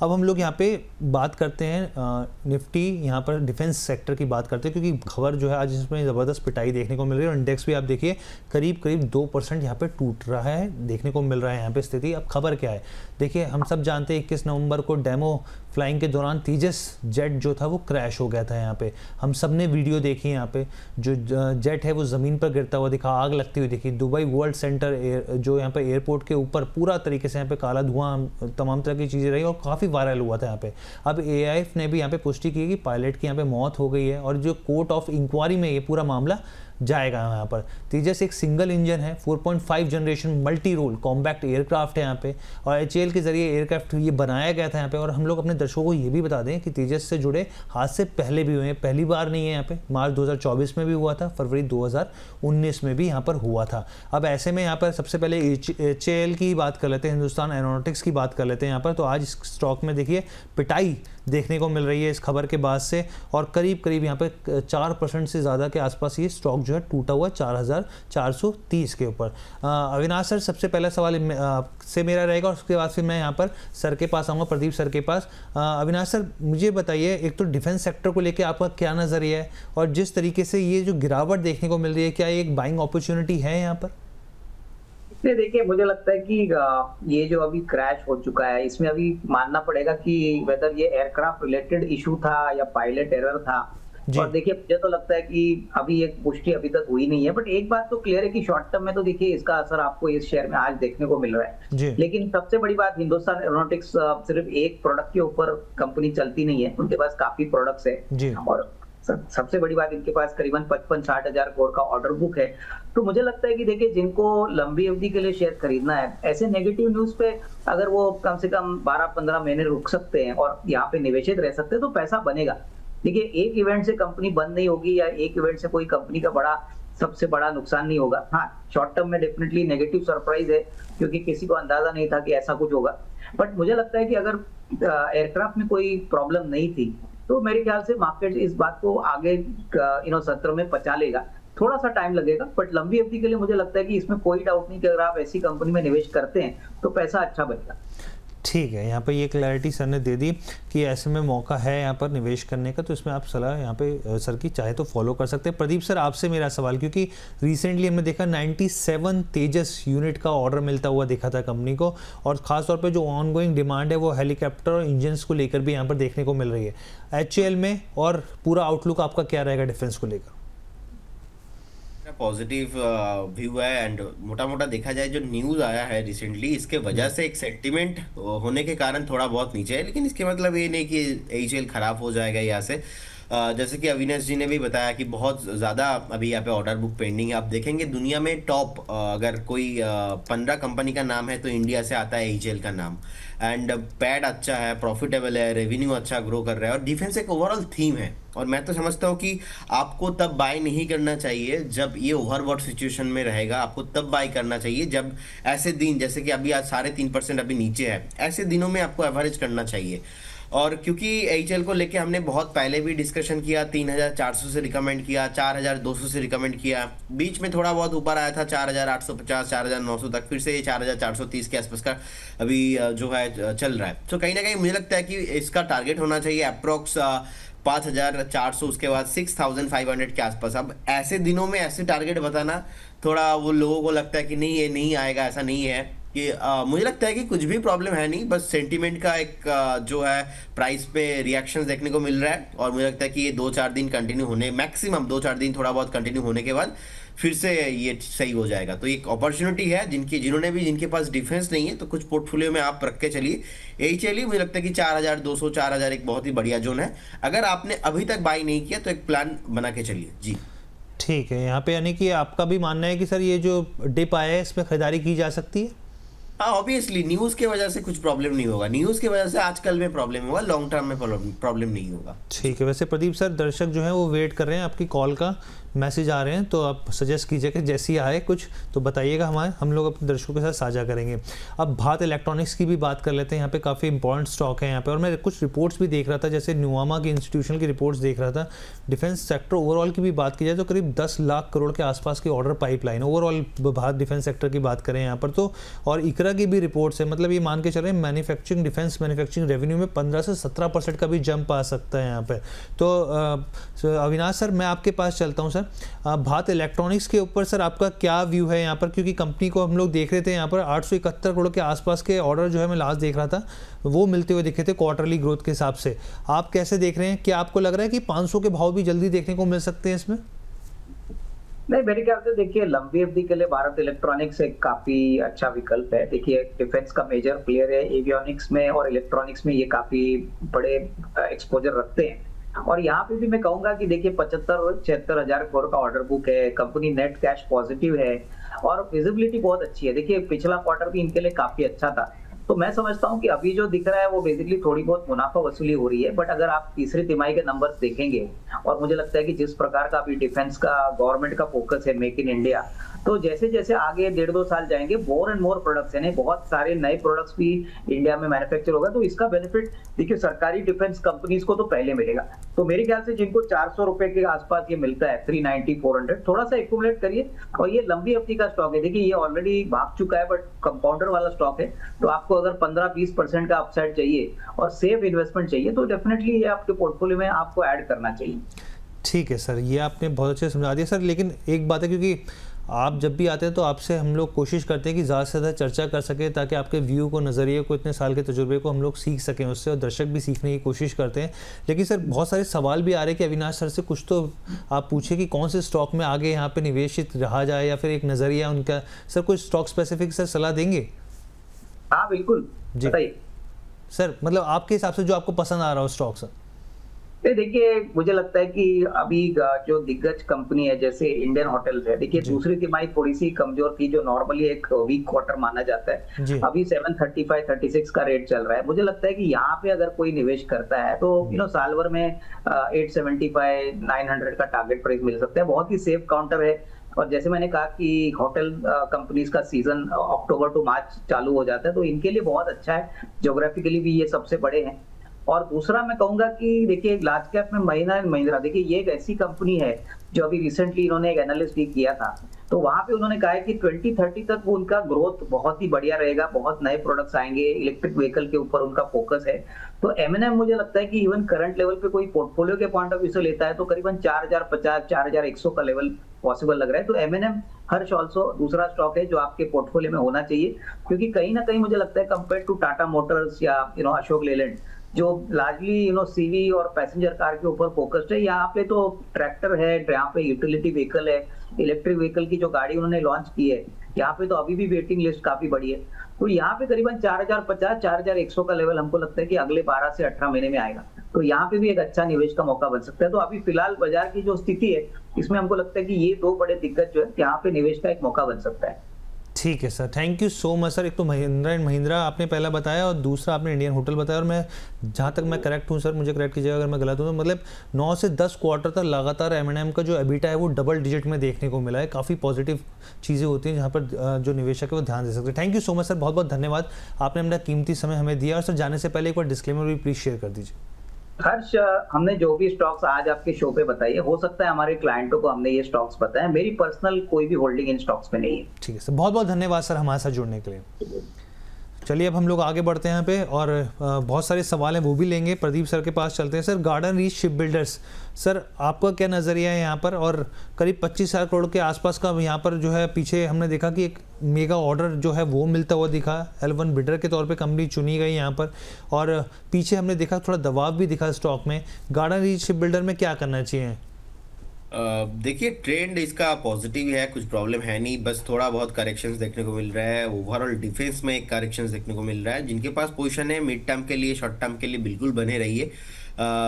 अब हम लोग यहाँ पे बात करते हैं निफ्टी, यहाँ पर डिफेंस सेक्टर की बात करते हैं, क्योंकि खबर जो है आज इसमें ज़बरदस्त पिटाई देखने को मिल रही है और इंडेक्स भी आप देखिए करीब 2% यहाँ पे टूट रहा है, देखने को मिल रहा है यहाँ पे स्थिति। अब खबर क्या है, देखिए हम सब जानते हैं 21 नवंबर को डेमो फ्लाइंग के दौरान तेजस जेट जो था वो क्रैश हो गया था। यहाँ पे हम सब ने वीडियो देखी, यहाँ पे जो जेट है वो ज़मीन पर गिरता हुआ दिखा, आग लगती हुई दिखी। दुबई वर्ल्ड सेंटर जो यहाँ पे एयरपोर्ट के ऊपर पूरा तरीके से यहाँ पे काला धुआं, तमाम तरह की चीज़ें रही और काफ़ी वायरल हुआ था यहाँ पे। अब AIF ने भी यहाँ पे पुष्टि की कि पायलट की यहाँ पे मौत हो गई है और जो कोर्ट ऑफ इंक्वायरी में ये पूरा मामला जाएगा। यहाँ पर तेजस एक सिंगल इंजन है, 4.5 generation multi role compact aircraft है यहाँ पे और HAL के जरिए एयरक्राफ्ट ये बनाया गया था यहाँ पे। और हम लोग अपने दर्शकों को ये भी बता दें कि तेजस से जुड़े हादसे पहले भी हुए हैं, पहली बार नहीं है यहाँ पे। मार्च 2024 में भी हुआ था, फरवरी 2019 में भी यहाँ पर हुआ था। अब ऐसे में यहाँ पर सबसे पहले HAL की बात कर लेते हैं, हिंदुस्तान एरोनॉटिक्स की बात कर लेते हैं यहाँ पर। तो आज स्टॉक में देखिए पिटाई देखने को मिल रही है इस खबर के बाद से और करीब यहाँ पे 4% से ज़्यादा के आसपास ये स्टॉक जो है टूटा हुआ 4430 के ऊपर। अविनाश सर, सबसे पहला सवाल से मेरा रहेगा और उसके बाद फिर मैं यहाँ पर सर के पास आऊँगा, प्रदीप सर के पास। अविनाश सर, मुझे बताइए, एक तो डिफेंस सेक्टर को लेकर आपका क्या नज़रिया है और जिस तरीके से ये जो गिरावट देखने को मिल रही है, क्या ये एक बाइंग अपॉर्चुनिटी है यहाँ पर? देखिए, मुझे लगता है कि ये जो अभी क्रैश हो चुका है इसमें अभी मानना पड़ेगा कि वेदर ये एयरक्राफ्ट रिलेटेड इशू था या पायलट एरर था। और देखिए, मुझे तो लगता है कि अभी एक पुष्टि अभी तक हुई नहीं है, बट एक बात तो क्लियर है कि शॉर्ट टर्म में तो देखिए इसका असर आपको इस शेयर में आज देखने को मिल रहा है। लेकिन सबसे बड़ी बात, हिंदुस्तान एरोनॉटिक्स सिर्फ एक प्रोडक्ट के ऊपर कंपनी चलती नहीं है, उनके पास काफी प्रोडक्ट्स है और सबसे बड़ी बात, इनके पास करीबन 55-60 हजार करोड़ का ऑर्डर बुक है। तो मुझे लगता है कि देखिए, जिनको लंबी अवधि के लिए शेयर खरीदना है, ऐसे नेगेटिव न्यूज पे अगर वो कम से कम 12-15 महीने रुक सकते हैं और यहाँ पे निवेशित रह सकते हैं तो पैसा बनेगा। देखिए, एक इवेंट से कंपनी बंद नहीं होगी या एक इवेंट से कोई कंपनी का सबसे बड़ा नुकसान नहीं होगा। हाँ, शॉर्ट टर्म में डेफिनेटली नेगेटिव सरप्राइज है क्योंकि किसी को अंदाजा नहीं था कि ऐसा कुछ होगा। बट मुझे लगता है कि अगर एयरक्राफ्ट में कोई प्रॉब्लम नहीं थी तो मेरे ख्याल से मार्केट इस बात को आगे सत्र में पचा लेगा। थोड़ा सा टाइम लगेगा, बट लंबी अवधि के लिए मुझे लगता है कि इसमें कोई डाउट नहीं कि अगर आप ऐसी कंपनी में निवेश करते हैं तो पैसा अच्छा बनेगा। ठीक है, यहाँ पे ये क्लैरिटी सर ने दे दी कि ऐसे में मौका है यहाँ पर निवेश करने का, तो इसमें आप सलाह यहाँ पे सर की चाहे तो फॉलो कर सकते हैं। प्रदीप सर, आपसे मेरा सवाल, क्योंकि रिसेंटली हमने देखा 97 तेजस यूनिट का ऑर्डर मिलता हुआ देखा था कंपनी को और ख़ासतौर पे जो ऑनगोइंग डिमांड है वो हेलीकॉप्टर और इंजन्स को लेकर भी यहाँ पर देखने को मिल रही है। HAL में और पूरा आउटलुक आपका क्या रहेगा डिफेंस को लेकर? पॉजिटिव व्यू है एंड मोटा मोटा देखा जाए जो न्यूज़ आया है रिसेंटली, इसके वजह से एक सेंटिमेंट होने के कारण थोड़ा बहुत नीचे है, लेकिन इसके मतलब ये नहीं कि HAL खराब हो जाएगा यहाँ से। जैसे कि अविनाश जी ने भी बताया कि बहुत ज़्यादा अभी यहाँ पे ऑर्डर बुक पेंडिंग है। आप देखेंगे दुनिया में टॉप अगर कोई 15 कंपनी का नाम है तो इंडिया से आता है HAL का नाम। एंड पैड अच्छा है, प्रॉफिटेबल है, रेवेन्यू अच्छा ग्रो कर रहा है और डिफेंस एक ओवरऑल थीम है। और मैं तो समझता हूँ कि आपको तब बाय नहीं करना चाहिए जब ये ओवरबॉट सिचुएशन में रहेगा, आपको तब बाय करना चाहिए जब ऐसे दिन, जैसे कि अभी आज 3.5% अभी नीचे है, ऐसे दिनों में आपको एवरेज करना चाहिए। और क्योंकि HAL को लेके हमने बहुत पहले भी डिस्कशन किया, 3400 से रिकमेंड किया, 4200 से रिकमेंड किया, बीच में थोड़ा बहुत ऊपर आया था 4850 4900 तक, फिर से 4430 के आसपास का अभी जो है चल रहा है। तो कहीं ना कहीं मुझे लगता है कि इसका टारगेट होना चाहिए अप्रोक्स 5400, उसके बाद 6500 के आसपास। अब ऐसे दिनों में ऐसे टारगेट बताना थोड़ा वो लोगों को लगता है कि नहीं ये नहीं आएगा, ऐसा नहीं है कि मुझे लगता है कि कुछ भी प्रॉब्लम है नहीं, बस सेंटीमेंट का एक जो है प्राइस पे रिएक्शंस देखने को मिल रहा है। और मुझे लगता है कि ये 2-4 दिन कंटिन्यू होने, मैक्सिमम 2-4 दिन थोड़ा बहुत कंटिन्यू होने के बाद फिर से ये सही हो जाएगा। तो एक अपॉर्चुनिटी है जिनके पास डिफेंस नहीं है तो कुछ पोर्टफोलियो में आप रख के चलिए। HAL मुझे लगता है कि 4200 4000 एक बहुत ही बढ़िया जोन है। अगर आपने अभी तक बाई नहीं किया तो एक प्लान बना के चलिए जी। ठीक है, यहाँ पे यानी कि आपका भी मानना है कि सर ये जो डिप आया है इसमें खरीदारी की जा सकती है? हाँ, ऑब्वियसली न्यूज़ के वजह से कुछ प्रॉब्लम नहीं होगा, न्यूज़ की वजह से आजकल में प्रॉब्लम होगा, लॉन्ग टर्म में प्रॉब्लम नहीं होगा। ठीक है, वैसे प्रदीप सर, दर्शक जो है वो वेट कर रहे हैं आपकी कॉल का, मैसेज आ रहे हैं, तो आप सजेस्ट कीजिए कि जैसे ही आए कुछ तो बताइएगा, हम लोग अपने दर्शकों के साथ साझा करेंगे। अब भारत इलेक्ट्रॉनिक्स की भी बात कर लेते हैं। यहाँ पे काफ़ी इंपॉर्टेंट स्टॉक है यहाँ पे, और मैं कुछ रिपोर्ट्स भी देख रहा था, जैसे न्यूआमा की इंस्टीट्यूशनल की रिपोर्ट्स देख रहा था। डिफेंस सेक्टर ओवरऑल की भी बात की जाए तो करीब 10 लाख करोड़ के आसपास की order pipeline overall Bharat defence sector की बात करें यहाँ पर तो। और इकरा की भी रिपोर्ट्स है, मतलब ये मान के चल रहे हैं मैन्युफैक्चरिंग डिफेंस मैन्युफैक्चरिंग रेवेन्यू में 15 से 17% का भी जंप आ सकता है यहाँ पे। तो अविनाश सर, मैं आपके पास चलता हूँ सर। भारत इलेक्ट्रॉनिक्स के ऊपर सर आपका क्या व्यू है यहाँ पर, क्योंकि कंपनी को हम लोग देख रहे थे यहाँ पर 871 करोड़ के आसपास के ऑर्डर जो है मैं लास्ट देख रहा था वो मिलते हुए दिखे थे क्वार्टरली ग्रोथ के हिसाब से। आप कैसे देख रहे हैं, क्या आपको लग रहा है कि 500 के भाव भी जल्दी देखने को मिल सकते हैं इसमें? नहीं, मेरे ख्याल से देखिए लंबी अवधि के लिए भारत इलेक्ट्रॉनिक्स एक काफी अच्छा विकल्प है। देखिए डिफेंस का मेजर प्लेयर है, एवियोनिक्स में और इलेक्ट्रॉनिक्स में ये काफी बड़े एक्सपोजर रखते हैं। और यहाँ पे भी मैं कहूंगा कि देखिए 75-76 हजार करोड़ का ऑर्डर बुक है, कंपनी नेट कैश पॉजिटिव है और विजिबिलिटी बहुत अच्छी है। देखिए पिछला क्वार्टर भी इनके लिए काफी अच्छा था, तो मैं समझता हूं कि अभी जो दिख रहा है वो बेसिकली थोड़ी बहुत मुनाफा वसूली हो रही है। बट अगर आप तीसरी तिमाही के नंबर्स देखेंगे, और मुझे लगता है कि जिस प्रकार का अभी डिफेंस का गवर्नमेंट का फोकस है मेक इन इंडिया, तो जैसे जैसे आगे 1.5-2 साल जाएंगे मोर एंड मोर प्रोडक्ट्स यानी बहुत सारे नए प्रोडक्ट्स भी इंडिया में मैन्युफैक्चर होगा, तो इसका बेनिफिट देखिए सरकारी डिफेंस कंपनीज को तो पहले मिलेगा। तो मेरे ख्याल से जिनको 400 रुपए के आसपास ये मिलता है 390-400, थोड़ा सा एक्यूमुलेट करिए। और ये लंबी अवधि का स्टॉक है, देखिए ये ऑलरेडी भाग चुका है बट कंपाउंडर वाला स्टॉक है। तो आपको अगर 15-20% का अपसाइड चाहिए और सेफ इन्वेस्टमेंट चाहिए तो डेफिनेटली ये आपके पोर्टफोलियो में आपको ऐड करना चाहिए। ठीक है सर, ये आपने बहुत अच्छे समझा दिया सर। लेकिन एक बात है, क्योंकि आप जब भी आते हैं तो आपसे हम लोग कोशिश करते हैं कि ज़्यादा से ज़्यादा चर्चा कर सकें, ताकि आपके व्यू को, नज़रिए को, इतने साल के तजुर्बे को हम लोग सीख सकें उससे, और दर्शक भी सीखने की कोशिश करते हैं। लेकिन सर बहुत सारे सवाल भी आ रहे हैं कि अविनाश सर से कुछ तो आप पूछे कि कौन से स्टॉक में आगे यहाँ पे निवेशित रहा जाए, या फिर एक नज़रिया उनका। सर कुछ स्टॉक स्पेसिफिक सर सलाह देंगे? हाँ बिल्कुल जी सर, मतलब आपके हिसाब से जो आपको पसंद आ रहा हो स्टॉक सर। देखिए मुझे लगता है कि अभी जो दिग्गज कंपनी है जैसे इंडियन होटल्स है, देखिए दूसरी तिमाही थोड़ी सी कमजोर थी, जो नॉर्मली एक वीक क्वार्टर माना जाता है। अभी 735-36 का रेट चल रहा है। मुझे लगता है कि यहाँ पे अगर कोई निवेश करता है तो साल भर में 875-900 का टारगेट प्राइस मिल सकता है। बहुत ही सेफ काउंटर है। और जैसे मैंने कहा कि होटल कंपनीज का सीजन अक्टूबर टू मार्च चालू हो जाता है, तो इनके लिए बहुत अच्छा है। ज्योग्राफिकली भी ये सबसे बड़े हैं। और दूसरा मैं कहूंगा कि देखिए लार्ज कैप में महिंद्रा एंड महिंद्रा, देखिए ये एक ऐसी कंपनी है जो अभी रिसेंटली इन्होंने एक एनालिस्ट भी किया था, तो वहां पे उन्होंने कहा है कि 2030 तक उनका ग्रोथ बहुत ही बढ़िया रहेगा, बहुत नए प्रोडक्ट्स आएंगे, इलेक्ट्रिक व्हीकल के ऊपर उनका फोकस है। तो M&M मुझे लगता है कि इवन करंट लेवल पे कोई पोर्टफोलियो के पॉइंट ऑफ व्यू से लेता है तो करीबन 4050-4100 का लेवल पॉसिबल लग रहा है। तो M&M हर्ष ऑल्सो दूसरा स्टॉक है जो आपके पोर्टफोलियो में होना चाहिए, क्योंकि कहीं ना कहीं मुझे लगता है कंपेयर टू टाटा मोटर्स या अशोक लेलैंड जो लार्जली सीवी और पैसेंजर कार के ऊपर फोकस्ड है, यहाँ पे तो ट्रैक्टर है, यहाँ पे यूटिलिटी व्हीकल है, इलेक्ट्रिक व्हीकल की जो गाड़ी उन्होंने लॉन्च की है, यहाँ पे तो अभी भी वेटिंग लिस्ट काफी बड़ी है। तो यहाँ पे करीबन 4050-4100 का लेवल हमको लगता है कि अगले 12 से 18 महीने में आएगा। तो यहाँ पे भी एक अच्छा निवेश का मौका बन सकता है। तो अभी फिलहाल बाजार की जो स्थिति है इसमें हमको लगता है कि ये दो बड़े दिग्गज जो है यहाँ पे निवेश का एक मौका बन सकता है। ठीक है sir, thank you so much sir. एक तो महिंद्रा एंड महिंद्रा आपने पहला बताया और दूसरा आपने इंडियन होटल बताया, और मैं जहाँ तक मैं करेक्ट हूँ सर, मुझे करेक्ट कीजिएगा अगर मैं गलत हूँ, तो मतलब 9 से 10 क्वार्टर तक लगातार M&M का जो एबिटा है वो डबल डिजिट में देखने को मिला है। काफ़ी पॉजिटिव चीज़ें होती हैं जहाँ पर जो निवेशक है वो ध्यान दे सकते हैं। Thank you so much sir, बहुत बहुत धन्यवाद, आपने अपना कीमती समय हमें दिया। और सर जाने से पहले एक बार डिस्क्लेमर भी प्लीज़ शेयर कर दीजिए। हर्ष, हमने जो भी स्टॉक्स आज आपके शो पे बताइए, हो सकता है हमारे क्लाइंटों को हमने ये स्टॉक्स बताए, मेरी पर्सनल कोई भी होल्डिंग इन स्टॉक्स में नहीं है। ठीक है सर, बहुत बहुत धन्यवाद सर हमारे साथ जुड़ने के लिए। चलिए अब हम लोग आगे बढ़ते हैं यहाँ पे, और बहुत सारे सवाल हैं वो भी लेंगे। प्रदीप सर के पास चलते हैं। Sir garden reach ship builders, sir आपका क्या नज़रिया है यहाँ पर? और करीब 25,000 करोड़ के आसपास का यहाँ पर जो है, पीछे हमने देखा कि एक मेगा ऑर्डर जो है वो मिलता हुआ दिखा, L1 बिडर के तौर पे कंपनी चुनी गई यहाँ पर, और पीछे हमने देखा थोड़ा दबाव भी दिखा स्टॉक में। गार्डन रीच शिप बिल्डर में क्या करना चाहिए? देखिए ट्रेंड इसका पॉजिटिव है, कुछ प्रॉब्लम है नहीं, बस थोड़ा बहुत करेक्शंस देखने को मिल रहा है। ओवरऑल डिफेंस में एक करेक्शंस देखने को मिल रहा है। जिनके पास पोजीशन है मिड टर्म के लिए, शॉर्ट टर्म के लिए बिल्कुल बने रहिए।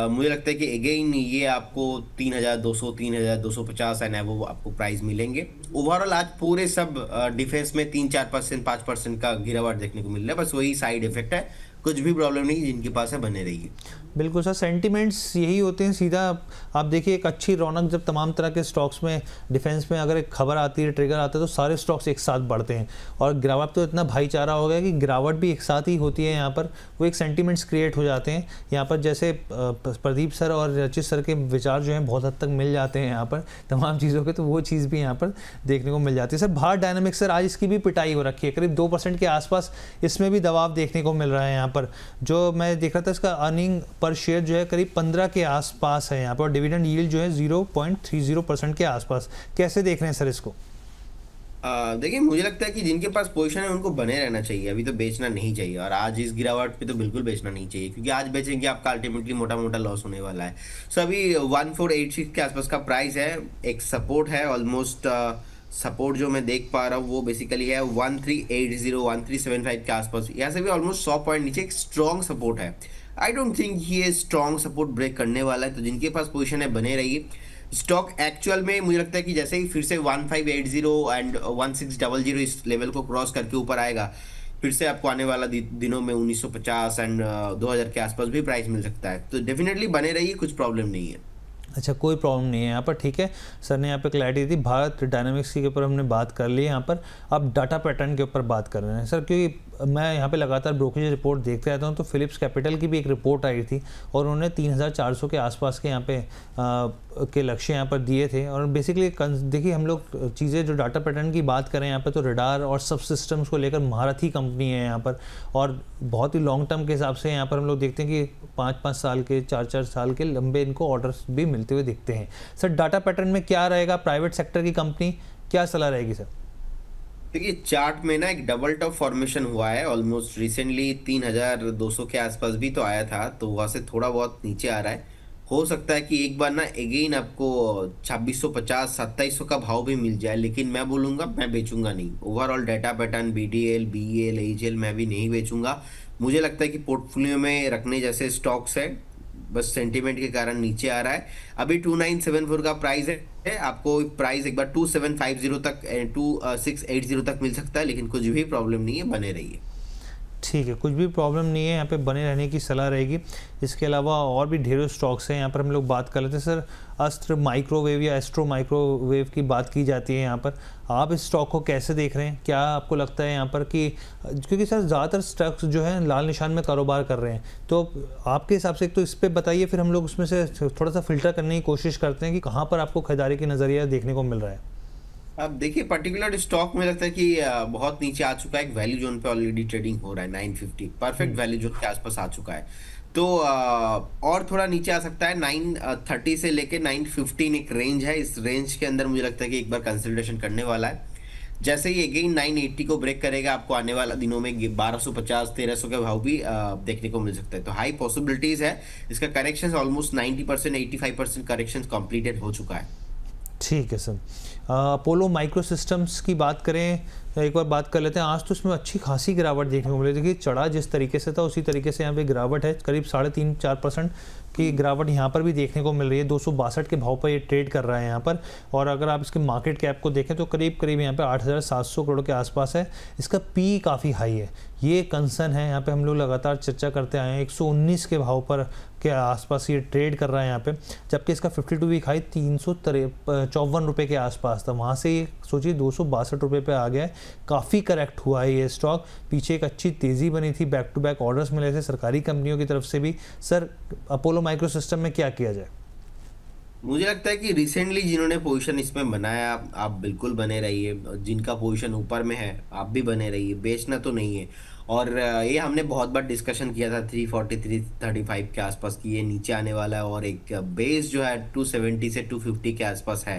मुझे लगता है कि अगेन ये आपको 3200, 3250 एंड वो आपको प्राइस मिलेंगे। ओवरऑल आज पूरे सब डिफेंस में 3-4%, 5% का गिरावट देखने को मिल रहा है। बस वही साइड इफेक्ट है, कुछ भी प्रॉब्लम नहीं, जिनके पास है बने रहिए। बिल्कुल सर, सेंटिमेंट्स यही होते हैं सीधा। आप देखिए एक अच्छी रौनक जब तमाम तरह के स्टॉक्स में, डिफेंस में अगर एक खबर आती है, ट्रिगर आता है, तो सारे स्टॉक्स एक साथ बढ़ते हैं। और गिरावट तो इतना भाईचारा हो गया कि गिरावट भी एक साथ ही होती है यहाँ पर, वो एक सेंटिमेंट्स क्रिएट हो जाते हैं यहाँ पर। जैसे प्रदीप सर और रचित सर के विचार जो हैं बहुत हद तक मिल जाते हैं यहाँ पर तमाम चीज़ों के, तो वो चीज़ भी यहाँ पर देखने को मिल जाती है। सर भारत डायनामिक्स सर आज इसकी भी पिटाई हो रखी है, करीब 2% के आसपास इसमें भी दबाव देखने को मिल रहा है यहाँ पर। जो मैं देख रहा था इसका अर्निंग पर शेयर जो है करीब 15 के आसपास है यहाँ पर, और डिविडेंड यील्ड जो है 0.30% के आसपास। कैसे देख रहे हैं सर इसको? देखिए मुझे लगता है कि जिनके पास पोजीशन है उनको बने रहना चाहिए, अभी तो बेचना नहीं चाहिए। और आज इस गिरावट पे तो बिल्कुल बेचना नहीं चाहिए, क्योंकि आज बेचेंगे आपका अल्टीमेटली मोटा मोटा लॉस होने वाला है। सो अभी 1486 के आसपास का प्राइस है, एक सपोर्ट है ऑलमोस्ट। सपोर्ट जो मैं देख पा रहा हूँ वो बेसिकली है 1380 1375 के आसपास, यहाँ से भी ऑलमोस्ट 100 पॉइंट नीचे एक स्ट्रॉन्ग सपोर्ट है। आई डोंट थिंक ये स्ट्रॉन्ग सपोर्ट ब्रेक करने वाला है, तो जिनके पास पोजीशन है बने रहिए। स्टॉक एक्चुअल में मुझे लगता है कि जैसे ही फिर से 1580 एंड 1600 इस लेवल को क्रॉस करके ऊपर आएगा, फिर से आपको आने वाला दिनों में 1950 एंड 2000 के आसपास भी प्राइस मिल सकता है। तो डेफिनेटली बने रहिए, कुछ प्रॉब्लम नहीं है। अच्छा, कोई प्रॉब्लम नहीं है यहाँ पर, ठीक है। सर ने यहाँ पे क्लैरिटी दी। भारत डायनामिक्स के ऊपर हमने बात कर ली। यहाँ पर अब डाटा पैटर्न के ऊपर बात कर रहे हैं सर, क्योंकि मैं यहाँ पे लगातार ब्रोकरेज रिपोर्ट देखते रहता हूँ, तो फिलिप्स कैपिटल की भी एक रिपोर्ट आई थी और उन्होंने 3400 के आसपास के यहाँ पे के लक्ष्य यहाँ पर दिए थे। और बेसिकली देखिए हम लोग चीज़ें जो डाटा पैटर्न की बात करें यहाँ पर, तो रडार और सब सिस्टम्स को लेकर महारथी कंपनी है यहाँ पर, और बहुत ही लॉन्ग टर्म के हिसाब से यहाँ पर हम लोग देखते हैं कि 5-5 साल के, 4-4 साल के लंबे इनको ऑर्डर्स भी मिलते हुए दिखते हैं। सर डाटा पैटर्न में क्या रहेगा, प्राइवेट सेक्टर की कंपनी, क्या सलाह रहेगी सर? देखिए चार्ट में ना एक डबल टॉप फॉर्मेशन हुआ है ऑलमोस्ट रिसेंटली, 3200 के आसपास भी तो आया था, तो वहाँ से थोड़ा बहुत नीचे आ रहा है। हो सकता है कि एक बार ना अगेन आपको 2650 2700 का भाव भी मिल जाए, लेकिन मैं बोलूँगा मैं बेचूंगा नहीं। Overall data pattern BDL BEL AGL मैं भी नहीं बेचूंगा। मुझे लगता है कि पोर्टफोलियो में रखने जैसे स्टॉक्स है, बस सेंटीमेंट के कारण नीचे आ रहा है। अभी 2974 का प्राइस है, आपको प्राइस एक बार 2750 तक 2680 तक मिल सकता है, लेकिन कुछ भी प्रॉब्लम नहीं है, बने रहिए। ठीक है, कुछ भी प्रॉब्लम नहीं है, यहाँ पे बने रहने की सलाह रहेगी। इसके अलावा और भी ढेरों स्टॉक्स हैं यहाँ पर, हम लोग बात कर लेते हैं। सर अस्त्र माइक्रोवेव या एस्ट्रो माइक्रोवेव की बात की जाती है यहाँ पर, आप इस स्टॉक को कैसे देख रहे हैं? क्या आपको लगता है यहाँ पर कि, क्योंकि सर ज़्यादातर स्टॉक्स जो है लाल निशान में कारोबार कर रहे हैं, तो आपके हिसाब से एक तो इस पर बताइए, फिर हम लोग उसमें से थोड़ा सा फिल्टर करने की कोशिश करते हैं कि कहाँ पर आपको खरीदारी की नज़रिया देखने को मिल रहा है। अब देखिए पर्टिकुलर स्टॉक में लगता है कि बहुत नीचे आ चुका है, एक वैल्यू जोन पे ऑलरेडी ट्रेडिंग हो रहा है 950, परफेक्ट वैल्यू जोन के आसपास आ चुका है। तो और थोड़ा नीचे आ सकता है, 930 से लेके 915 एक रेंज है, इस रेंज के अंदर मुझे लगता है कि एक बार कंसल्टेशन करने वाला है। जैसे ही अगेन 980 को ब्रेक करेगा, आपको आने वाला दिनों में 1250 1300 का भाव भी देखने को मिल सकता है। तो हाई पॉसिबिलिटीज है, इसका करेक्शन ऑलमोस्ट 90% 85% करेक्शन कंप्लीटेड हो चुका है। ठीक है सर। अपोलो माइक्रो सिस्टम्स की बात करें, एक बार बात कर लेते हैं। आज तो इसमें अच्छी खासी गिरावट देखने को मिली। देखिए चढ़ा जिस तरीके से था उसी तरीके से यहाँ पे गिरावट है, करीब 3.5-4% की गिरावट यहाँ पर भी देखने को मिल रही है। 262 के भाव पर ये ट्रेड कर रहा है यहाँ पर, और अगर आप इसके मार्केट कैप को देखें तो करीब यहाँ पे 8700 करोड़ के आसपास है। इसका पी काफ़ी हाई है, ये कंसर्न है यहाँ पे, हम लोग लगातार चर्चा करते आए हैं। 119 के भाव पर के आसपास ये ट्रेड कर रहा है यहाँ पे, जबकि इसका 52 वीक हाई 354 रुपये के आसपास था। वहाँ से ये सोचिए 262 रुपये पे आ गया है। काफ़ी करेक्ट हुआ है ये स्टॉक, पीछे एक अच्छी तेज़ी बनी थी, बैक टू बैक ऑर्डर्स मिले थे सरकारी कंपनियों की तरफ से भी। सर अपोलो माइक्रो सिस्टम में क्या किया जाए? मुझे लगता है कि रिसेंटली जिन्होंने पोजीशन इसमें बनाया, आप बिल्कुल बने रहिए। जिनका पोजीशन ऊपर में है आप भी बने रहिए, बेचना तो नहीं है। और ये हमने बहुत बार डिस्कशन किया था 343-335 के आसपास की ये नीचे आने वाला है, और एक बेस जो है 270 से 250 के आसपास है।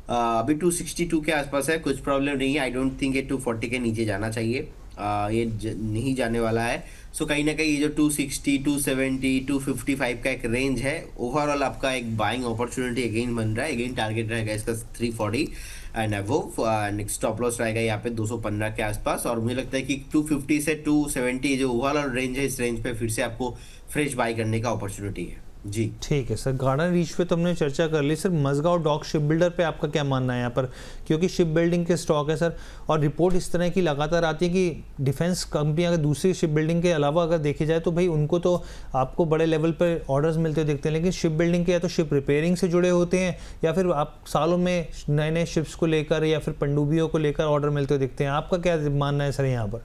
अभी 262 के आसपास है, कुछ प्रॉब्लम नहीं है। आई डोंट थिंक ये 240 के नीचे जाना चाहिए, ये नहीं जाने वाला है। सो कहीं ना कहीं ये जो 260, 270, 255 का एक रेंज है, ओवरऑल आपका एक बाइंग अपॉर्चुनिटी अगेन बन रहा है। अगेन टारगेट रहेगा इसका 340 and above, next stop loss रहेगा यहाँ पे 215 के आसपास। और मुझे लगता है कि 250 से 270 जो ओवरऑल रेंज है, इस रेंज पे फिर से आपको फ्रेश बाई करने का अपॉर्चुनिटी है। जी ठीक है सर। गार्डन रीच पे तो हमने चर्चा कर ली sir. Mazagon dock ship builder पे आपका क्या मानना है यहाँ पर, क्योंकि शिप बिल्डिंग के स्टॉक है सर, और रिपोर्ट इस तरह की लगातार आती है कि डिफेंस कंपनियां अगर दूसरी शिप बिल्डिंग के अलावा अगर देखी जाए तो भाई उनको तो आपको बड़े लेवल पर ऑर्डर्स मिलते हुए दिखते हैं, लेकिन शिप बिल्डिंग के या तो शिप रिपेयरिंग से जुड़े होते हैं या फिर आप सालों में नए नए शिप्स को लेकर या फिर पनडुब्बियों को लेकर ऑर्डर मिलते हुए दिखते हैं। आपका क्या मानना है सर यहाँ पर?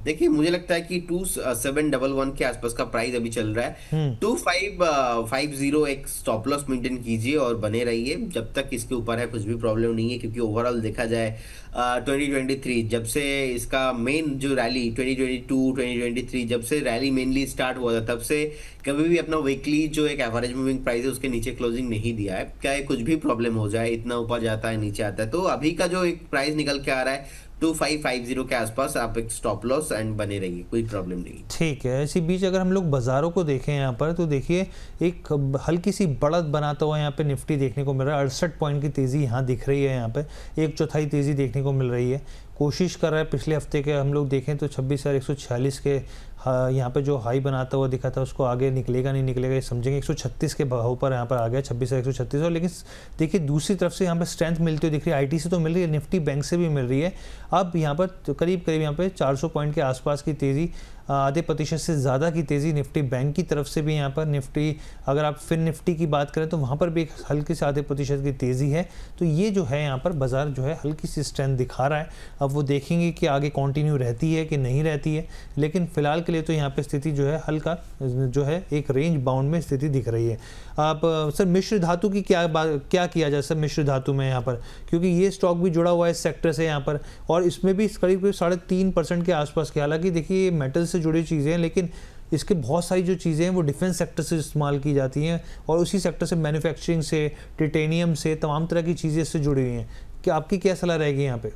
देखिए मुझे लगता है कि 2711 के आसपास का प्राइस अभी चल रहा है। 2550 एक स्टॉप लॉस मेंटेन कीजिए और बने रहिए जब तक इसके ऊपर है, कुछ भी प्रॉब्लम नहीं है, क्योंकि ओवरऑल देखा जाए 2023 जब से इसका मेन जो रैली 2022-2023 जब से रैली मेनली स्टार्ट हुआ था तब से कभी भी अपना वीकली जो एक एवरेज मूविंग प्राइस है उसके नीचे क्लोजिंग नहीं दिया है। क्या कुछ भी प्रॉब्लम हो जाए, इतना ऊपर जाता है नीचे आता है, तो अभी का जो एक प्राइस निकल के आ रहा है 2550 के आसपास आप एक स्टॉप लॉस एंड बने रहिए, कोई प्रॉब्लम नहीं। ठीक है। इसी बीच अगर हम लोग बाजारों को देखें यहाँ पर तो देखिए एक हल्की सी बढ़त बनाता हुआ यहाँ पे निफ्टी देखने को मिल रहा है। 68 पॉइंट की तेज़ी यहाँ दिख रही है, यहाँ पे 1/4 तेज़ी देखने को मिल रही है। कोशिश कर रहा है पिछले हफ्ते के हम लोग देखें तो 26,146 के यहाँ पे जो हाई बनाता हुआ दिखा था उसको आगे निकलेगा नहीं निकलेगा ये समझेंगे। 136 के भाव पर यहाँ पर आ गया 26,136। और लेकिन देखिए दूसरी तरफ से यहाँ पर स्ट्रेंथ मिलती हुई दिख रही है, आईटी से तो मिल रही है, निफ्टी बैंक से भी मिल रही है। अब यहाँ पर करीब यहाँ पे 400 पॉइंट के आसपास की तेज़ी, आधे प्रतिशत से ज़्यादा की तेज़ी निफ्टी बैंक की तरफ से भी यहाँ पर निफ्टी, अगर आप फिर निफ्टी की बात करें तो वहाँ पर भी एक हल्की से आधे प्रतिशत की तेज़ी है। तो ये जो है यहाँ पर बाज़ार जो है हल्की सी स्ट्रेंथ दिखा रहा है। अब वो देखेंगे कि आगे कंटिन्यू रहती है कि नहीं रहती है, लेकिन फिलहाल के लिए तो यहाँ पे स्थिति जो है हल्का जो है एक रेंज बाउंड में स्थिति दिख रही है। आप सर मिश्र धातु की क्या किया जाए सर मिश्र धातु में यहाँ पर, क्योंकि ये स्टॉक भी जुड़ा हुआ है इस सेक्टर से यहाँ पर, और इसमें भी करीब 3.5% के आसपास के, हालांकि देखिए मेटल से जुड़ी चीज़ें हैं लेकिन इसके बहुत सारी जो चीज़ें हैं वो डिफेंस सेक्टर से इस्तेमाल की जाती हैं और उसी सेक्टर से मैन्युफैक्चरिंग से, टाइटेनियम से, तमाम तरह की चीज़ें इससे जुड़ी हुई हैं। क्या आपकी क्या सलाह रहेगी यहाँ पे?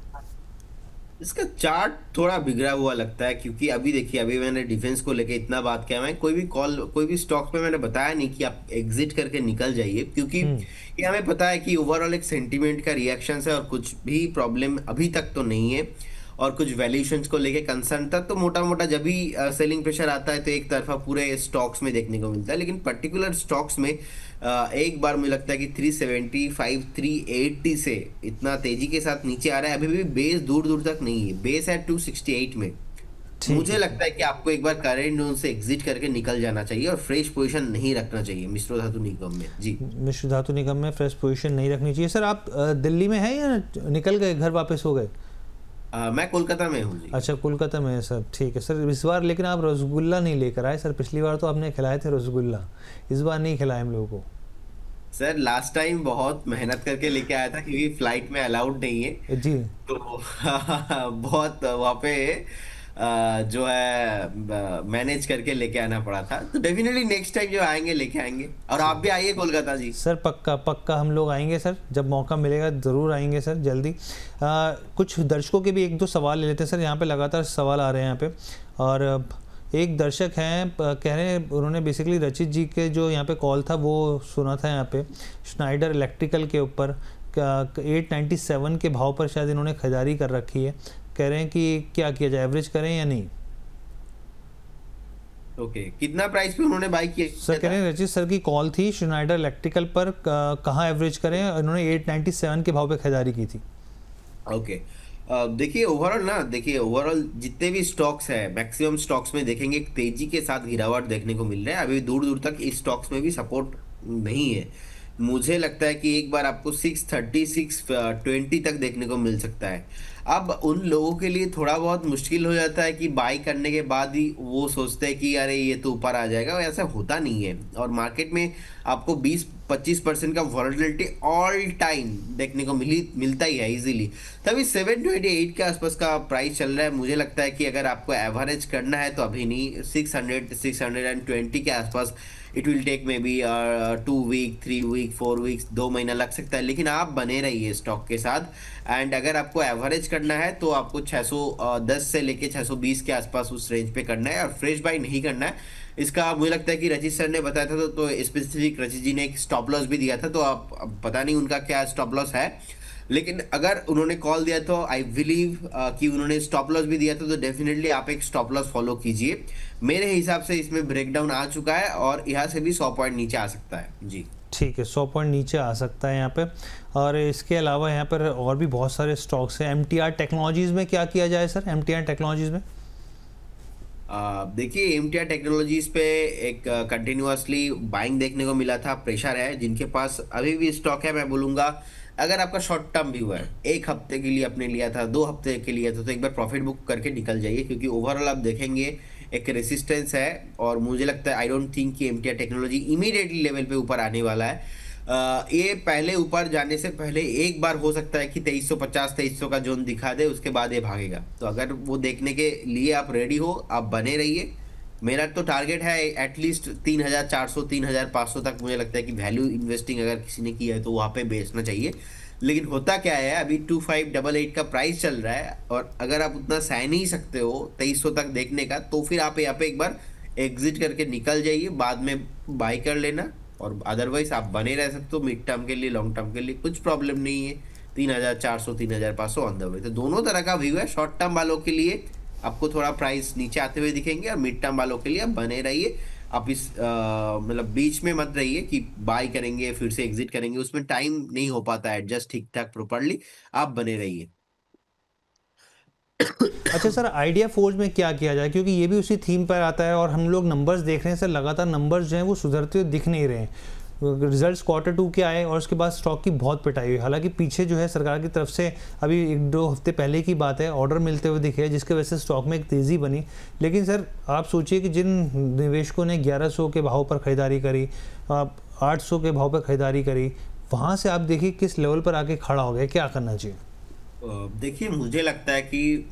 इसका चार्ट थोड़ा बिगड़ा हुआ लगता है, क्योंकि अभी देखिए अभी मैंने डिफेंस को लेके इतना बात किया, मैं कोई भी स्टॉक पे मैंने बताया नहीं कि आप एग्जिट करके निकल जाइए, क्योंकि ये हमें पता है कि ओवरऑल एक सेंटीमेंट का रिएक्शन है और कुछ भी प्रॉब्लम अभी तक तो नहीं है और कुछ वैल्यूएशंस को लेके कंसर्न था। तो मोटा मोटा जब भी सेलिंग प्रेशर आता है तो एक तरफा पूरे स्टॉक्स में देखने को मिलता है, लेकिन पर्टिकुलर स्टॉक्स में एक बार मुझे लगता है कि 375 380 से इतना तेजी के साथ नीचे आ रहा है। अभी भी बेस दूर दूर तक नहीं है, बेस है 268 में। मुझे लगता है कि आपको एक बार करेंट जोन से एग्जिट करके निकल जाना चाहिए और फ्रेश पोजीशन नहीं रखना चाहिए मिश्र धातु निगम में। जी, मिश्र धातु निगम में फ्रेश पोजीशन नहीं रखनी चाहिए। सर आप दिल्ली में हैं या निकल गए, घर वापस हो गए? मैं कोलकाता में हूँ जी। अच्छा, कोलकाता में है सर, ठीक है सर। इस बार लेकिन आप रसगुल्ला नहीं लेकर आए सर, पिछली बार तो आपने खिलाए थे रसगुल्ला, इस बार नहीं खिलाए हम लोगों को। सर लास्ट टाइम बहुत मेहनत करके लेके आया था क्योंकि फ्लाइट में अलाउड नहीं है जी, तो बहुत वहाँ पे जो है मैनेज करके लेके आना पड़ा था। तो डेफिनेटली नेक्स्ट टाइम जो आएंगे लेके आएंगे, और आप भी आइए कोलकाता जी। सर पक्का पक्का हम लोग आएंगे सर, जब मौका मिलेगा ज़रूर आएंगे सर जल्दी। कुछ दर्शकों के भी 1-2 सवाल ले लेते हैं सर, यहाँ पे लगातार सवाल आ रहे हैं यहाँ पे। और एक दर्शक हैं कह रहे हैं, उन्होंने बेसिकली रचित जी के जो यहाँ पे कॉल था वो सुना था यहाँ पे श्नाइडर इलेक्ट्रिकल के ऊपर 897 के भाव पर शायद इन्होंने खरीदारी कर रखी है। कह रहे हैं कि क्या किया जाए, एवरेज करें या नहीं? ओके, कितना प्राइस पे उन्होंने बाय किया? सर कह रहे हैं रचित सर की कॉल थी श्नाइडर इलेक्ट्रिकल पर, कहाँ एवरेज करें, उन्होंने 897 के भाव पे खरीदारी की थी। ओके, देखिए ओवरऑल जितने भी स्टॉक्स है मैक्सिमम स्टॉक्स में देखेंगे तेजी के साथ गिरावट देखने को मिल रहा है। अभी दूर दूर तक इस स्टॉक्स में भी सपोर्ट नहीं है। मुझे लगता है कि एक बार आपको 630 620 तक देखने को मिल सकता है। अब उन लोगों के लिए थोड़ा बहुत मुश्किल हो जाता है कि बाई करने के बाद ही वो सोचते हैं कि अरे ये तो ऊपर आ जाएगा, ऐसा होता नहीं है। और मार्केट में आपको 20-25% का वॉलेटिलिटी ऑल टाइम देखने को मिलता ही है इजीली। तभी 728 के आसपास का प्राइस चल रहा है। मुझे लगता है कि अगर आपको एवरेज करना है तो अभी नहीं, 600-620 के आसपास it will take maybe 2 week 3 week 4 weeks, 2 महीना लग सकता है, लेकिन आप बने रहिए स्टॉक के साथ। एंड अगर आपको एवरेज करना है तो आपको 610 से लेके 620 के आसपास उस रेंज पे करना है और फ्रेश बाई नहीं करना है। इसका मुझे लगता है कि रचित सर ने बताया था तो स्पेसिफिक रचित जी ने एक स्टॉप लॉस भी दिया था, तो आप पता नहीं उनका क्या स्टॉप लॉस है, लेकिन अगर उन्होंने कॉल दिया तो आई बिलीव कि उन्होंने स्टॉप लॉस भी दिया था, तो डेफिनेटली आप एक स्टॉप लॉस फॉलो कीजिए। मेरे हिसाब से इसमें ब्रेकडाउन आ चुका है और यहाँ से भी 100 पॉइंट नीचे आ सकता है जी। ठीक है, 100 पॉइंट नीचे आ सकता है यहाँ पे। और इसके अलावा यहाँ पर और भी बहुत सारे स्टॉक्स हैं। MTR टेक्नोलॉजीज़ में क्या किया जाए सर? MTR टेक्नोलॉजीज़ में देखिए MTR टेक्नोलॉजीज पे एक कंटिन्यूअसली बाइंग देखने को मिला था, प्रेशर है। जिनके पास अभी भी स्टॉक है, मैं बोलूँगा अगर आपका शॉर्ट टर्म व्यू है, 1 हफ्ते के लिए आपने लिया था, 2 हफ्ते के लिए था, तो एक बार प्रॉफिट बुक करके निकल जाइए, क्योंकि ओवरऑल आप देखेंगे एक रेसिस्टेंस है। और मुझे लगता है आई डोंट थिंक कि MTR टेक्नोलॉजी इमीडिएटली लेवल पे ऊपर आने वाला है। ये पहले ऊपर जाने से पहले एक बार हो सकता है कि 2350 2300 का जोन दिखा दे, उसके बाद ये भागेगा। तो अगर वो देखने के लिए आप रेडी हो, आप बने रहिए। मेरा तो टारगेट है एटलीस्ट 3400 3500 तक। मुझे लगता है कि वैल्यू इन्वेस्टिंग अगर किसी ने किया है तो वहाँ पे बेचना चाहिए। लेकिन होता क्या है, अभी 2588 का प्राइस चल रहा है, और अगर आप उतना सह नहीं सकते हो 2300 तक देखने का, तो फिर आप यहाँ पे एक बार एग्जिट करके निकल जाइए, बाद में बाय कर लेना। और अदरवाइज आप बने रह सकते हो मिड टर्म के लिए, लॉन्ग टर्म के लिए कुछ प्रॉब्लम नहीं है। 3400 3500 ऑन द वे। तो दोनों तरह का व्यू है। शॉर्ट टर्म वालों के लिए आपको थोड़ा प्राइस नीचे आते हुए दिखेंगे, और मिड टर्म वालों के लिए आप बने रहिए। आप इस मतलब बीच में मत रहिए कि बाय करेंगे फिर से एग्जिट करेंगे, उसमें टाइम नहीं हो पाता है एडजस्ट ठीक ठाक प्रॉपर्ली। आप बने रहिए। अच्छा सर, आइडिया फोर्ज में क्या किया जाए, क्योंकि ये भी उसी थीम पर आता है और हम लोग नंबर्स देख रहे हैं सर, लगातार नंबर्स जो हैं वो सुधरते हुए दिख नहीं रहे हैं। रिजल्ट्स Q2 के आए और उसके बाद स्टॉक की बहुत पिटाई हुई। हालांकि पीछे जो है सरकार की तरफ से अभी 1-2 हफ्ते पहले की बात है, ऑर्डर मिलते हुए दिखे, जिसके वजह से स्टॉक में एक तेज़ी बनी। लेकिन सर आप सोचिए कि जिन निवेशकों ने 1100 के भाव पर ख़रीदारी करी, 800 के भाव पर ख़रीदारी करी, वहाँ से आप देखिए किस लेवल पर आके खड़ा हो गया। क्या करना चाहिए? देखिए मुझे लगता है कि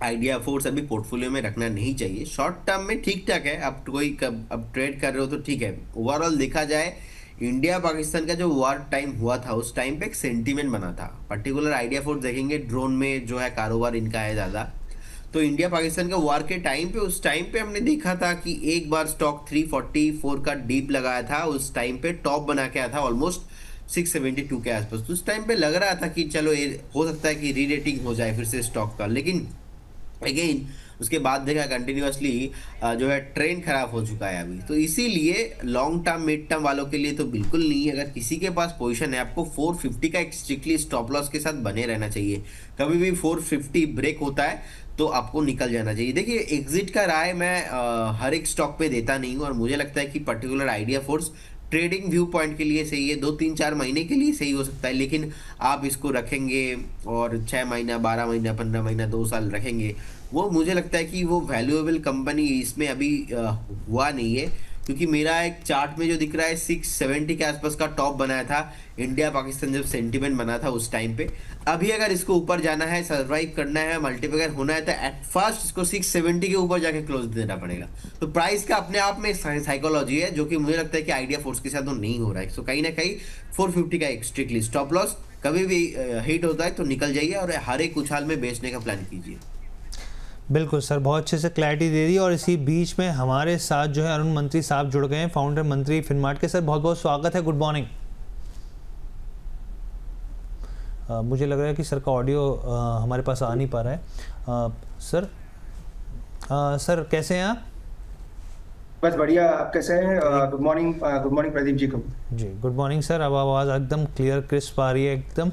आइडिया फोर्स अभी पोर्टफोलियो में रखना नहीं चाहिए। शॉर्ट टर्म में ठीक ठाक है, आप कोई अब ट्रेड कर रहे हो तो ठीक है। ओवरऑल देखा जाए, इंडिया पाकिस्तान का जो वॉर टाइम हुआ था, उस टाइम पे एक सेंटीमेंट बना था। पर्टिकुलर आइडिया फोर्स देखेंगे, ड्रोन में जो है कारोबार इनका है ज़्यादा। तो इंडिया पाकिस्तान का वॉर के टाइम पे, उस टाइम पे हमने देखा था कि एक बार स्टॉक 344 का डीप लगाया था। उस टाइम पे टॉप बना के आया था ऑलमोस्ट 672 के आसपास। तो उस टाइम पे लग रहा था कि चलो ये हो सकता है कि री रेटिंग हो जाए फिर से स्टॉक का। लेकिन अगेन उसके बाद देखा कंटिन्यूअसली जो है ट्रेंड खराब हो चुका है अभी। तो इसीलिए लॉन्ग टर्म मिड टर्म वालों के लिए तो बिल्कुल नहीं है। अगर किसी के पास पोजीशन है, आपको 450 का एक स्ट्रिक्टली स्टॉप लॉस के साथ बने रहना चाहिए। कभी भी 450 ब्रेक होता है तो आपको निकल जाना चाहिए। देखिए एग्जिट का राय मैं हर एक स्टॉक पे देता नहीं हूँ, और मुझे लगता है कि particular idea force trading view point के लिए सही है, 2-3-4 महीने के लिए सही हो सकता है। लेकिन आप इसको रखेंगे और 6 महीना 12 महीना 15 महीना 2 साल रखेंगे, वो मुझे लगता है कि वो वैल्यूएबल कंपनी इसमें अभी हुआ नहीं है। क्योंकि मेरा एक चार्ट में जो दिख रहा है 670 के आसपास का टॉप बनाया था इंडिया पाकिस्तान जब सेंटीमेंट बना था उस टाइम पे। अभी अगर इसको ऊपर जाना है, सर्वाइव करना है, मल्टीप्लायर होना है, तो एट फर्स्ट इसको 670 के ऊपर जाके क्लोज देना पड़ेगा। तो प्राइस का अपने आप में साइकोलॉजी है, जो कि मुझे लगता है कि आइडिया फोर्स के साथ तो नहीं हो रहा है। सो कहीं ना कहीं 450 का एक स्ट्रिक्टली स्टॉप लॉस, कभी भी हिट होता है तो निकल जाइए और हर एक उछाल में बेचने का प्लान कीजिए। बिल्कुल सर, बहुत अच्छे से क्लैरिटी दे दी। और इसी बीच में हमारे साथ जो है अरुण मंत्री साहब जुड़ गए हैं, फाउंडर मंत्री फिनमार्ट के। सर बहुत बहुत स्वागत है, गुड मॉर्निंग। मुझे लग रहा है कि सर का ऑडियो हमारे पास आ नहीं पा रहा है। सर कैसे हैं आप? बस बढ़िया, आप कैसे हैं? गुड मॉर्निंग प्रदीप जी को। जी गुड मॉर्निंग सर, अब आवाज़ एकदम क्लियर क्रिस्प आ रही है एकदम।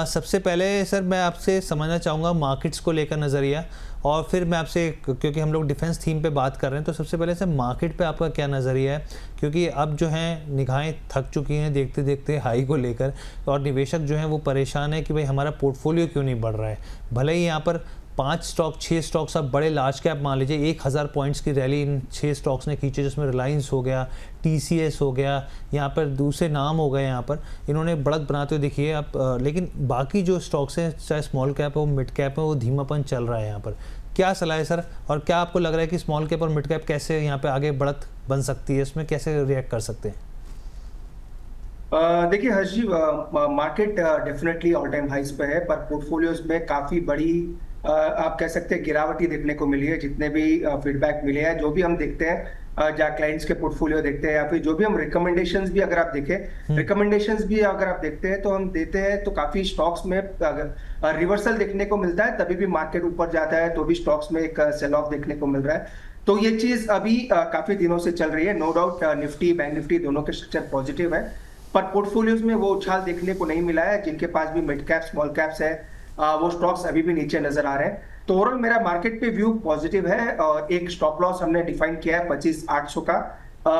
सबसे पहले सर मैं आपसे समझना चाहूँगा मार्केट्स को लेकर नज़रिया, और फिर मैं आपसे, क्योंकि हम लोग डिफेंस थीम पे बात कर रहे हैं, तो सबसे पहले सर मार्केट पे आपका क्या नज़रिया है? क्योंकि अब जो है निगाहें थक चुकी हैं देखते देखते हाई को लेकर, और निवेशक जो हैं वो परेशान है कि भाई हमारा पोर्टफोलियो क्यों नहीं बढ़ रहा है। भले ही यहाँ पर 5 स्टॉक 6 स्टॉक्स आप बड़े लार्ज कैप मान लीजिए, 1000 पॉइंट्स की रैली इन 6 स्टॉक्स ने खींचे, जिसमें रिलायंस हो गया, TCS हो गया, यहाँ पर दूसरे नाम हो गए, यहाँ पर इन्होंने बढ़त बनाते हुए दिखिए आप। लेकिन बाकी जो स्टॉक्स हैं, चाहे स्मॉल कैप हो मिड कैप हो, वो धीमापन चल रहा है यहाँ पर। क्या सलाह है सर, और क्या आपको लग रहा है कि स्मॉल कैप और मिड कैप कैसे यहाँ पे आगे बढ़त बन सकती है, इसमें कैसे रिएक्ट कर सकते हैं? देखिए हर्ष जी, मार्केट डेफिनेटली ऑल टाइम हाइस पे है, पर पोर्टफोलियोज में काफी बड़ी आप कह सकते हैं गिरावट ही देखने को मिली है। जितने भी फीडबैक मिले हैं, जो भी हम देखते हैं, जहाँ क्लाइंट्स के पोर्टफोलियो देखते हैं, या फिर जो भी हम रिकमेंडेशंस भी अगर आप देखें, रिकमेंडेशंस भी अगर आप देखते हैं तो हम देते हैं तो काफी स्टॉक्स में अगर रिवर्सल देखने को मिलता है, तभी भी मार्केट ऊपर जाता है तो भी स्टॉक्स में एक सेल ऑफ देखने को मिल रहा है। तो ये चीज अभी काफी दिनों से चल रही है। No doubt Nifty bank Nifty दोनों के स्ट्रक्चर पॉजिटिव है, पर पोर्टफोलियोज में वो उछाल देखने को नहीं मिला है। जिनके पास भी मिड कैप स्मॉल कैप्स है वो स्टॉक्स अभी भी नीचे नजर आ रहे हैं। तो ओवरऑल मेरा मार्केट पे व्यू पॉजिटिव है, और एक स्टॉप लॉस हमने डिफाइन किया है 25,800 का।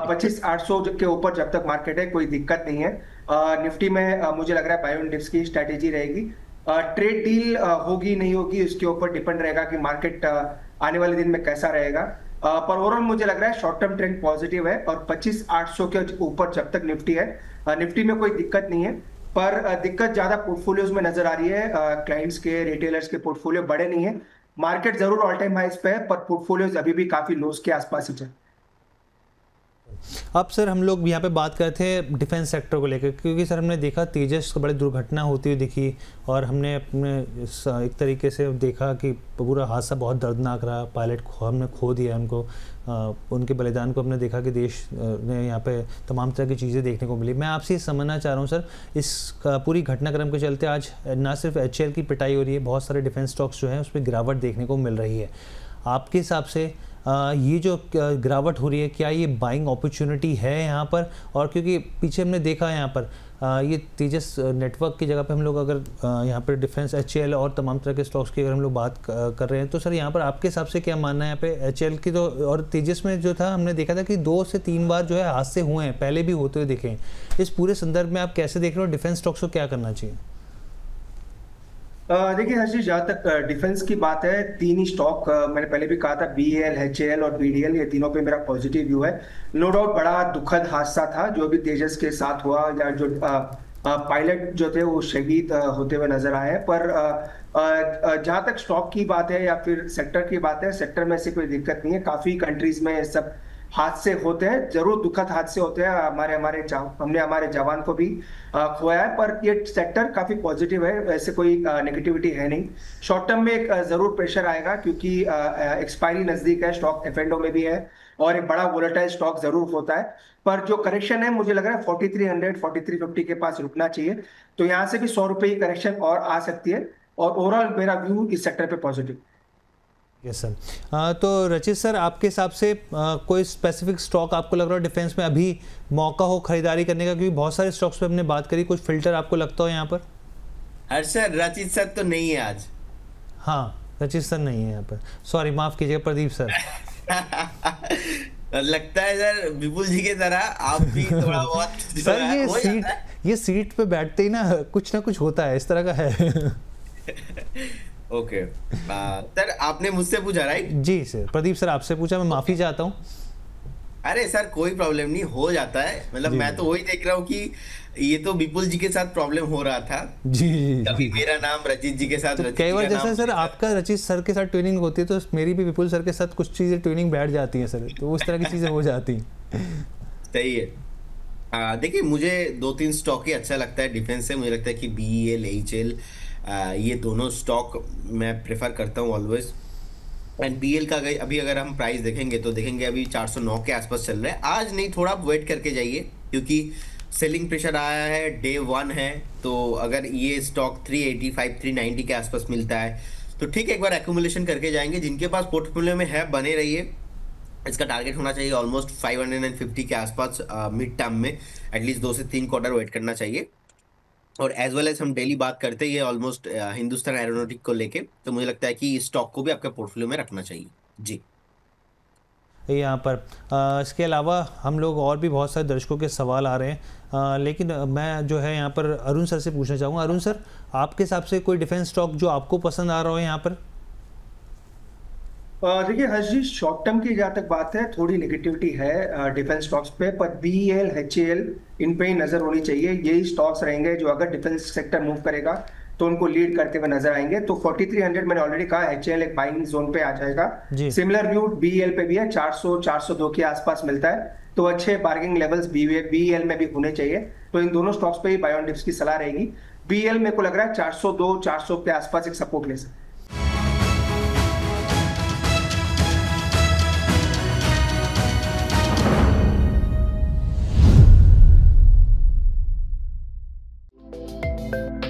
25,800 के ऊपर जब तक मार्केट है कोई दिक्कत नहीं है। निफ्टी में मुझे लग रहा है बाय ऑन डिप्स की स्ट्रेटेजी रहेगी। ट्रेड डील होगी नहीं होगी उसके ऊपर डिपेंड रहेगा कि मार्केट आने वाले दिन में कैसा रहेगा। पर ओवरऑल मुझे लग रहा है शॉर्ट टर्म ट्रेंड पॉजिटिव है, और 25,800 के ऊपर जब तक निफ्टी है, निफ्टी में कोई दिक्कत नहीं है। पर दिक्कत ज्यादा पोर्टफोलियोज में नजर आ रही है। क्लाइंट्स के रिटेलर्स के पोर्टफोलियो बड़े नहीं है। मार्केट जरूर ऑल टाइम हाइस पे है, पर पोर्टफोलियोज अभी भी काफी लोस के आसपास ही चल। अब सर हम लोग यहाँ पे बात करते हैं डिफेंस सेक्टर को लेकर, क्योंकि सर हमने देखा तेजस को बड़ी दुर्घटना होती हुई दिखी, और हमने अपने एक तरीके से देखा कि पूरा हादसा बहुत दर्दनाक रहा। पायलट हमने खो दिया उनको, उनके बलिदान को हमने देखा कि देश ने यहाँ पे तमाम तरह की चीज़ें देखने को मिली। मैं आपसे ये समझना चाह रहा हूँ सर, इस पूरी घटनाक्रम के चलते आज ना सिर्फ HCL की पिटाई हो रही है, बहुत सारे डिफेंस स्टॉक्स जो हैं उस पर गिरावट देखने को मिल रही है। आपके हिसाब से ये जो गिरावट हो रही है, क्या ये बाइंग अपॉर्चुनिटी है यहाँ पर? और क्योंकि पीछे हमने देखा है यहाँ पर ये तेजस नेटवर्क की जगह पे हम लोग अगर यहाँ पर डिफेंस HCL और तमाम तरह के स्टॉक्स की अगर हम लोग बात कर रहे हैं, तो सर यहाँ पर आपके हिसाब से क्या मानना है यहाँ पे HCL की? तो और तेजस में जो था हमने देखा था कि 2 से 3 बार जो है हादसे हुए हैं, पहले भी होते हुए दिखे हैं। इस पूरे संदर्भ में आप कैसे देख रहे हो, डिफेंस स्टॉक्स को क्या करना चाहिए? देखिए हर्षित, जहाँ तक डिफेंस की बात है, 3 ही स्टॉक मैंने पहले भी कहा था, BEL, HAL और BDL, ये तीनों पे मेरा पॉजिटिव व्यू है। नो डाउट बड़ा दुखद हादसा था जो भी तेजस के साथ हुआ, या जो पायलट जो थे वो शहीद होते हुए नजर आए हैं। पर जहाँ तक स्टॉक की बात है या फिर सेक्टर की बात है, सेक्टर में से कोई दिक्कत नहीं है। काफी कंट्रीज में सब हादसे होते हैं, जरूर दुखद हादसे होते हैं। हमने हमारे जवान को भी खोया है, पर ये सेक्टर काफी पॉजिटिव है, ऐसे कोई नेगेटिविटी है नहीं। शॉर्ट टर्म में एक जरूर प्रेशर आएगा, क्योंकि एक्सपायरी नजदीक है, स्टॉक F&O में भी है, और एक बड़ा वोलेटाइल स्टॉक जरूर होता है। पर जो करेक्शन है मुझे लग रहा है 4300 4350 के पास रुकना चाहिए। तो यहाँ से भी 100 रुपए की करेक्शन और आ सकती है, और ओवरऑल मेरा व्यू इस सेक्टर पे पॉजिटिव। Yes sir. तो रचित सर, आपके हिसाब से कोई स्पेसिफिक स्टॉक आपको लग रहा है डिफेंस में अभी मौका हो खरीदारी करने का? क्योंकि बहुत सारे स्टॉक्स पे हमने बात करी, कुछ फिल्टर आपको लगता हो यहाँ पर? सर रचित सर तो नहीं है आज। हाँ, रचित सर नहीं है यहाँ पर, सॉरी माफ कीजिएगा प्रदीप सर। लगता है सर विपुल जी की तरह आप भी थोड़ा बहुत सर ये सीट पे बैठते ही ना कुछ होता है, इस तरह का है। ओके सर, आपने मुझसे पूछा राइट? जी सर, प्रदीप सर आपसे पूछा, मैं माफी चाहता हूँ। अरे सर कोई प्रॉब्लम नहीं, हो जाता है। मतलब मैं तो वही देख रहा हूँ कि ये तो विपुल जी के साथ प्रॉब्लम हो रहा था। जी कभी मेरा नाम रचित जी के साथ, तो कई बार जैसा सर आपका रचित सर के साथ ट्रेनिंग होती है, तो मेरी भी विपुल सर के साथ कुछ चीजें ट्रेनिंग बैठ जाती हैं सर, तो उस तरह की चीजें हो जाती हैं। सही है। देखिए मुझे 2-3 स्टॉक ही अच्छा लगता है डिफेंस से। मुझे लगता है कि BEL, HAL, ये दोनों स्टॉक मैं प्रेफर करता हूँ ऑलवेज। एंड BEL का अभी अगर हम प्राइस देखेंगे तो देखेंगे अभी 409 के आसपास चल रहा है। आज नहीं, थोड़ा वेट करके जाइए, क्योंकि सेलिंग प्रेशर आया है, डे 1 है। तो अगर ये स्टॉक 385 390 के आसपास मिलता है तो ठीक है, एक बार एक्यूमुलेशन करके जाएंगे। जिनके पास पोर्टफोलियो में है बने रहिए। इसका टारगेट होना चाहिए ऑलमोस्ट 550 के आसपास मिड टर्म में, एटलीस्ट 2 से 3 क्वार्टर वेट करना चाहिए। और एज वेल एज हम डेली बात करते हैं ये ऑलमोस्ट हिंदुस्तान एरोनॉटिक को लेके, तो मुझे लगता है कि इस स्टॉक को भी आपके पोर्टफोलियो में रखना चाहिए जी। यहाँ पर इसके अलावा हम लोग और भी बहुत सारे दर्शकों के सवाल आ रहे हैं, लेकिन मैं जो है यहाँ पर अरुण सर से पूछना चाहूँगा। अरुण सर, आपके हिसाब से कोई डिफेंस स्टॉक जो आपको पसंद आ रहा हो यहाँ पर? देखिए हर्षजी, शॉर्ट टर्म की जहाँ तक बात है थोड़ी नेगेटिविटी है डिफेंस स्टॉक्स पे, पर BEL, HAL इन पे ही नजर होनी चाहिए। यही स्टॉक्स रहेंगे जो अगर डिफेंस सेक्टर मूव करेगा तो उनको लीड करते हुए नजर आएंगे। तो 4300 मैंने ऑलरेडी कहा, HAL एक बाइंग जोन पे आ जाएगा। सिमिलर व्यू BEL पे भी है, 400-402 के आसपास मिलता है, तो अच्छे बार्गेनिंग लेवल्स BEL में भी होने चाहिए। तो इन दोनों स्टॉक्स पे ही बाय ऑन डिप्स की सलाह रहेगी। BEL मेरे को लग रहा है 402-400 के आसपास एक सपोर्ट ले सकते। हैं।